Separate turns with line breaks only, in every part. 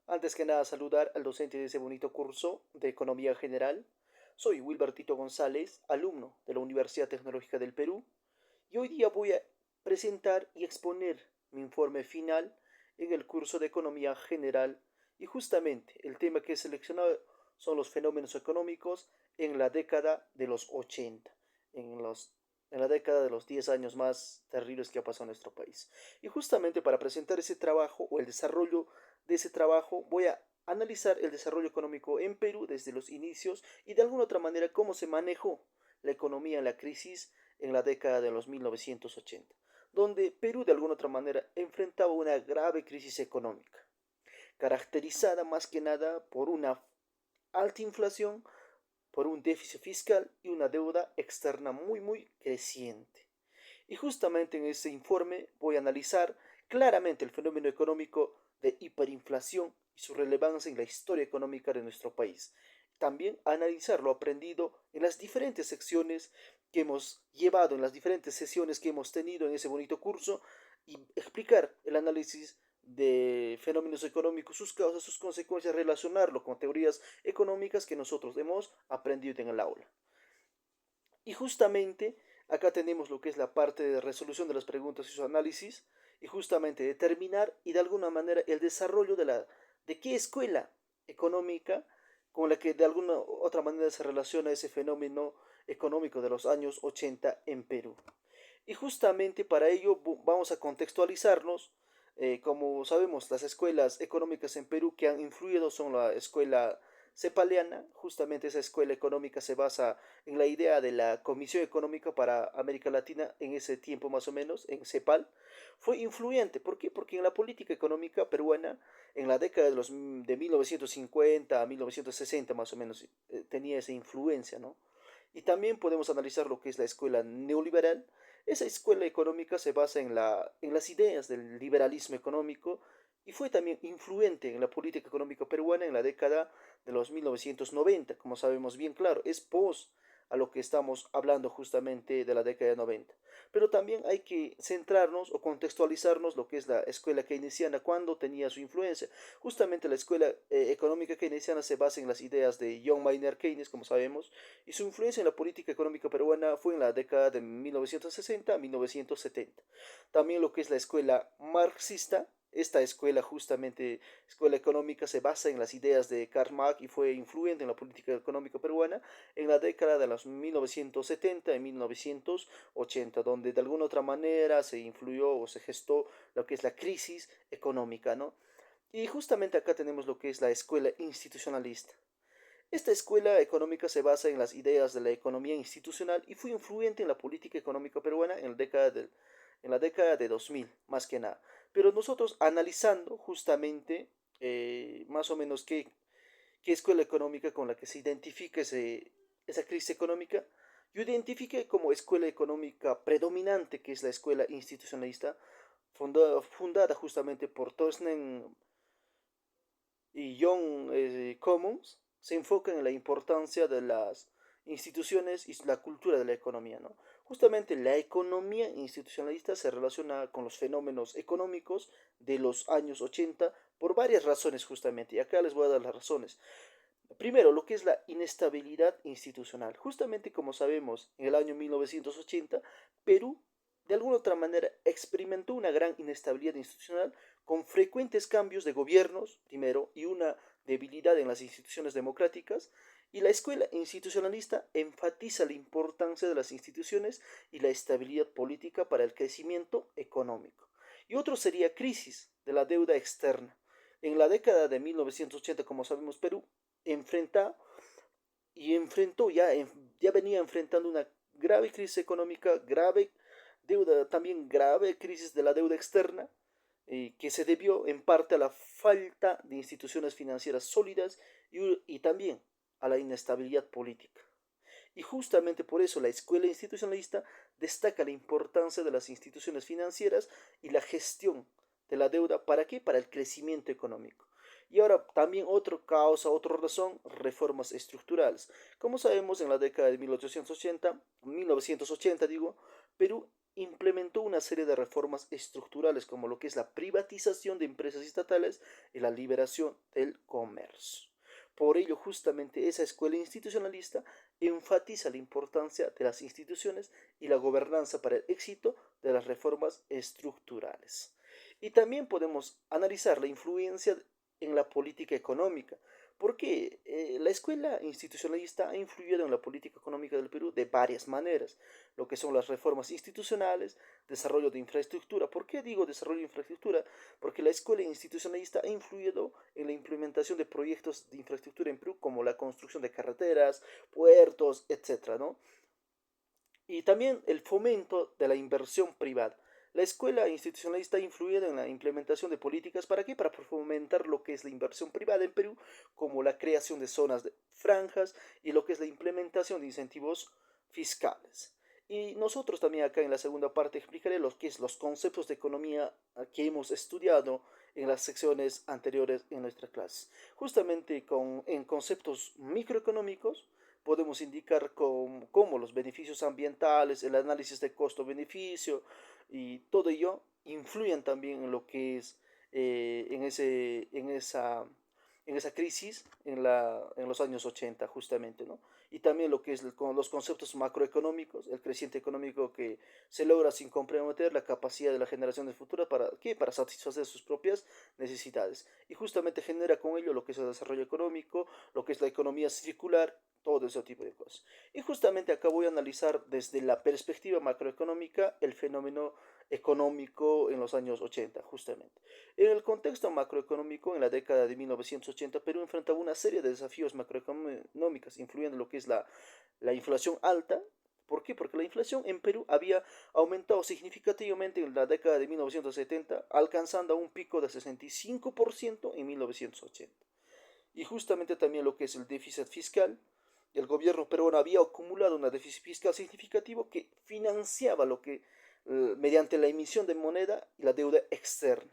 Antes que nada, saludar al docente de ese bonito curso de Economía General. Soy Wilbertito González, alumno de la Universidad Tecnológica del Perú, y hoy día voy a presentar y exponer mi informe final en el curso de Economía General. Y justamente el tema que he seleccionado son los fenómenos económicos en la década de los 80, en, los, en la década de los 10 años más terribles que ha pasado en nuestro país. Y justamente para presentar ese trabajo o el desarrollo de ese trabajo voy a analizar el desarrollo económico en Perú desde los inicios y de alguna otra manera cómo se manejó la economía en la crisis en la década de los 1980, donde Perú de alguna otra manera enfrentaba una grave crisis económica, caracterizada más que nada por una alta inflación, por un déficit fiscal y una deuda externa muy creciente. Y justamente en este informe voy a analizar claramente el fenómeno económico de hiperinflación y su relevancia en la historia económica de nuestro país. También analizar lo aprendido en las diferentes secciones que hemos llevado, en las diferentes sesiones que hemos tenido en ese bonito curso y explicar el análisis de fenómenos económicos, sus causas, sus consecuencias, relacionarlo con teorías económicas que nosotros hemos aprendido en el aula. Y justamente acá tenemos lo que es la parte de resolución de las preguntas y su análisis, y justamente determinar y de alguna manera el desarrollo de qué escuela económica con la que de alguna otra manera se relaciona ese fenómeno económico de los años 80 en Perú. Y justamente para ello vamos a contextualizarnos. Como sabemos, las escuelas económicas en Perú que han influido son la escuela cepaliana. Justamente esa escuela económica se basa en la idea de la Comisión Económica para América Latina en ese tiempo más o menos, en CEPAL. Fue influyente. ¿Por qué? Porque en la política económica peruana, en la década de 1950 a 1960 más o menos, tenía esa influencia, ¿no? Y también podemos analizar lo que es la escuela neoliberal. Esa escuela económica se basa en las ideas del liberalismo económico y fue también influyente en la política económica peruana en la década de los 1990, como sabemos bien claro, es pos a lo que estamos hablando justamente de la década de 90. Pero también hay que centrarnos o contextualizarnos lo que es la escuela keynesiana, cuando tenía su influencia. Justamente la escuela económica keynesiana se basa en las ideas de John Maynard Keynes, como sabemos, y su influencia en la política económica peruana fue en la década de 1960 a 1970. También lo que es la escuela marxista, esta escuela, justamente escuela económica, se basa en las ideas de Karl Marx y fue influyente en la política económica peruana en la década de los 1970 y 1980, donde de alguna otra manera se influyó o se gestó lo que es la crisis económica, ¿no? Y justamente acá tenemos lo que es la escuela institucionalista. Esta escuela económica se basa en las ideas de la economía institucional y fue influyente en la política económica peruana en la década de 2000, más que nada. Pero nosotros analizando justamente más o menos qué escuela económica con la que se identifica esa crisis económica, yo identifiqué como escuela económica predominante, que es la escuela institucionalista, fundada justamente por Torsten y John Commons, se enfocan en la importancia de las instituciones y la cultura de la economía, ¿no? Justamente la economía institucionalista se relaciona con los fenómenos económicos de los años 80 por varias razones justamente, y acá les voy a dar las razones. Primero, lo que es la inestabilidad institucional. Justamente como sabemos, en el año 1980, Perú de alguna otra manera experimentó una gran inestabilidad institucional con frecuentes cambios de gobiernos, primero, y una debilidad en las instituciones democráticas, y la escuela institucionalista enfatiza la importancia de las instituciones y la estabilidad política para el crecimiento económico. Y otro sería crisis de la deuda externa. En la década de 1980, como sabemos, Perú enfrenta y enfrentó ya venía enfrentando una grave crisis económica, grave deuda, también grave crisis de la deuda externa, que se debió en parte a la falta de instituciones financieras sólidas y también a la inestabilidad política. Y justamente por eso la escuela institucionalista destaca la importancia de las instituciones financieras y la gestión de la deuda. ¿Para qué? Para el crecimiento económico. Y ahora también otra causa, otra razón, reformas estructurales. Como sabemos, en la década de 1980 digo, Perú implementó una serie de reformas estructurales como lo que es la privatización de empresas estatales y la liberación del comercio. Por ello, justamente esa escuela institucionalista enfatiza la importancia de las instituciones y la gobernanza para el éxito de las reformas estructurales. Y también podemos analizar la influencia en la política económica, porque la escuela institucionalista ha influido en la política económica del Perú de varias maneras, lo que son las reformas institucionales, desarrollo de infraestructura. ¿Por qué digo desarrollo de infraestructura? Porque la escuela institucionalista ha influido en la implementación de proyectos de infraestructura en Perú, como la construcción de carreteras, puertos, etcétera, ¿no? Y también el fomento de la inversión privada. La escuela institucionalista ha influido en la implementación de políticas. ¿Para qué? Para fomentar lo que es la inversión privada en Perú, como la creación de zonas de franjas y lo que es la implementación de incentivos fiscales. Y nosotros también acá en la segunda parte explicaré lo que es los conceptos de economía que hemos estudiado en las secciones anteriores en nuestra clase. Justamente en conceptos microeconómicos podemos indicar cómo los beneficios ambientales, el análisis de costo-beneficio y todo ello influyen también en lo que es en esa crisis en los años 80 justamente, ¿no? Y también lo que es con los conceptos macroeconómicos, el creciente económico que se logra sin comprometer la capacidad de la generación de futura para, ¿qué? Para satisfacer sus propias necesidades. Y justamente genera con ello lo que es el desarrollo económico, lo que es la economía circular, todo ese tipo de cosas. Y justamente acá voy a analizar desde la perspectiva macroeconómica el fenómeno económico en los años 80, justamente. En el contexto macroeconómico, en la década de 1980, Perú enfrentaba una serie de desafíos macroeconómicos, influyendo lo que es la inflación alta. ¿Por qué? Porque la inflación en Perú había aumentado significativamente en la década de 1970, alcanzando un pico de 65% en 1980. Y justamente también lo que es el déficit fiscal, el gobierno peruano había acumulado un déficit fiscal significativo que financiaba lo que mediante la emisión de moneda y la deuda externa.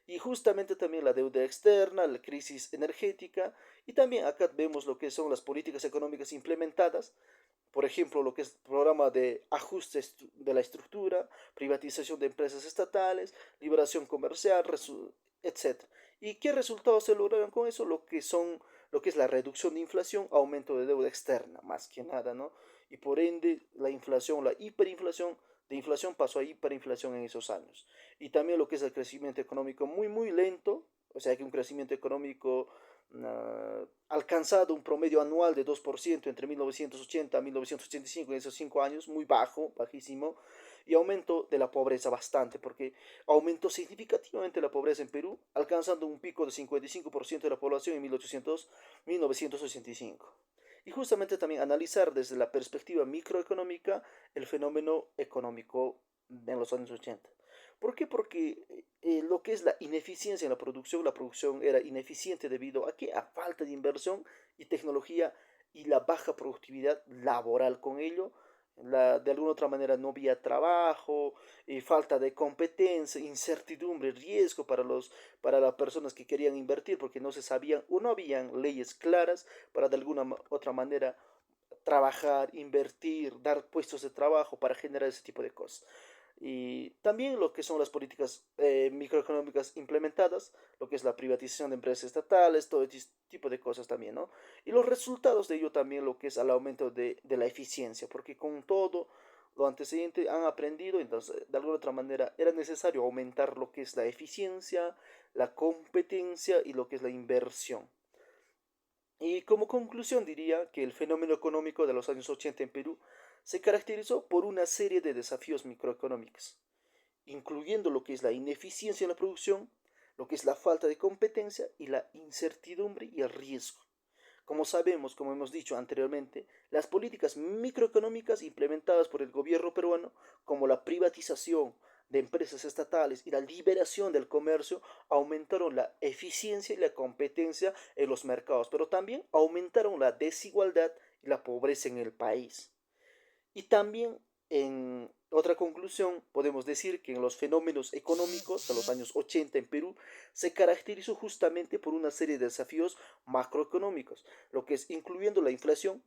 Y justamente también la deuda externa, la crisis energética, y también acá vemos lo que son las políticas económicas implementadas, por ejemplo, lo que es el programa de ajuste de la estructura, privatización de empresas estatales, liberación comercial, etc. ¿Y qué resultados se lograron con eso? Lo que es la reducción de inflación, aumento de deuda externa, más que nada, ¿no? Y por ende, la inflación, la hiperinflación, de inflación pasó a hiperinflación en esos años. Y también lo que es el crecimiento económico muy, muy lento, o sea que un crecimiento económico alcanzado un promedio anual de 2% entre 1980 a 1985, en esos 5 años, muy bajo, bajísimo, y aumento de la pobreza bastante, porque aumentó significativamente la pobreza en Perú, alcanzando un pico de 55% de la población en 1985. Y justamente también analizar desde la perspectiva microeconómica el fenómeno económico en los años 80. ¿Por qué? Porque lo que es la ineficiencia en la producción era ineficiente debido a que a falta de inversión y tecnología y la baja productividad laboral con ello. De alguna otra manera no había trabajo, falta de competencia, incertidumbre, riesgo para las personas que querían invertir porque no se sabían o no habían leyes claras para de alguna otra manera trabajar, invertir, dar puestos de trabajo para generar ese tipo de cosas. Y también lo que son las políticas microeconómicas implementadas, lo que es la privatización de empresas estatales, todo este tipo de cosas también, ¿no? Y los resultados de ello también lo que es el aumento de la eficiencia, porque con todo lo antecedente han aprendido, entonces de alguna otra manera era necesario aumentar lo que es la eficiencia, la competencia y lo que es la inversión. Y como conclusión diría que el fenómeno económico de los años 80 en Perú se caracterizó por una serie de desafíos microeconómicos, incluyendo lo que es la ineficiencia en la producción, lo que es la falta de competencia y la incertidumbre y el riesgo. Como sabemos, como hemos dicho anteriormente, las políticas microeconómicas implementadas por el gobierno peruano, como la privatización de empresas estatales y la liberación del comercio, aumentaron la eficiencia y la competencia en los mercados, pero también aumentaron la desigualdad y la pobreza en el país. Y también en otra conclusión podemos decir que en los fenómenos económicos de los años 80 en Perú se caracterizó justamente por una serie de desafíos macroeconómicos, lo que es incluyendo la inflación,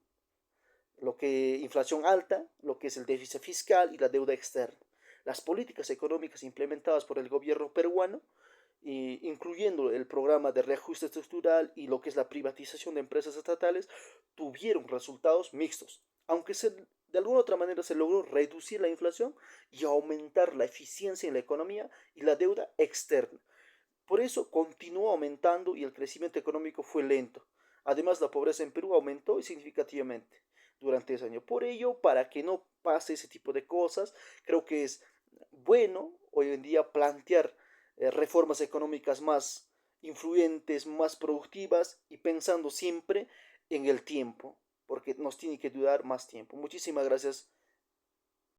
inflación alta, lo que es el déficit fiscal y la deuda externa. las políticas económicas implementadas por el gobierno peruano, incluyendo el programa de reajuste estructural y lo que es la privatización de empresas estatales, tuvieron resultados mixtos, aunque de alguna u otra manera se logró reducir la inflación y aumentar la eficiencia en la economía y la deuda externa. Por eso continuó aumentando y el crecimiento económico fue lento. Además, la pobreza en Perú aumentó significativamente durante ese año. Por ello, para que no pase ese tipo de cosas, creo que es bueno hoy en día plantear reformas económicas más influyentes, más productivas y pensando siempre en el tiempo, porque nos tiene que durar más tiempo. Muchísimas gracias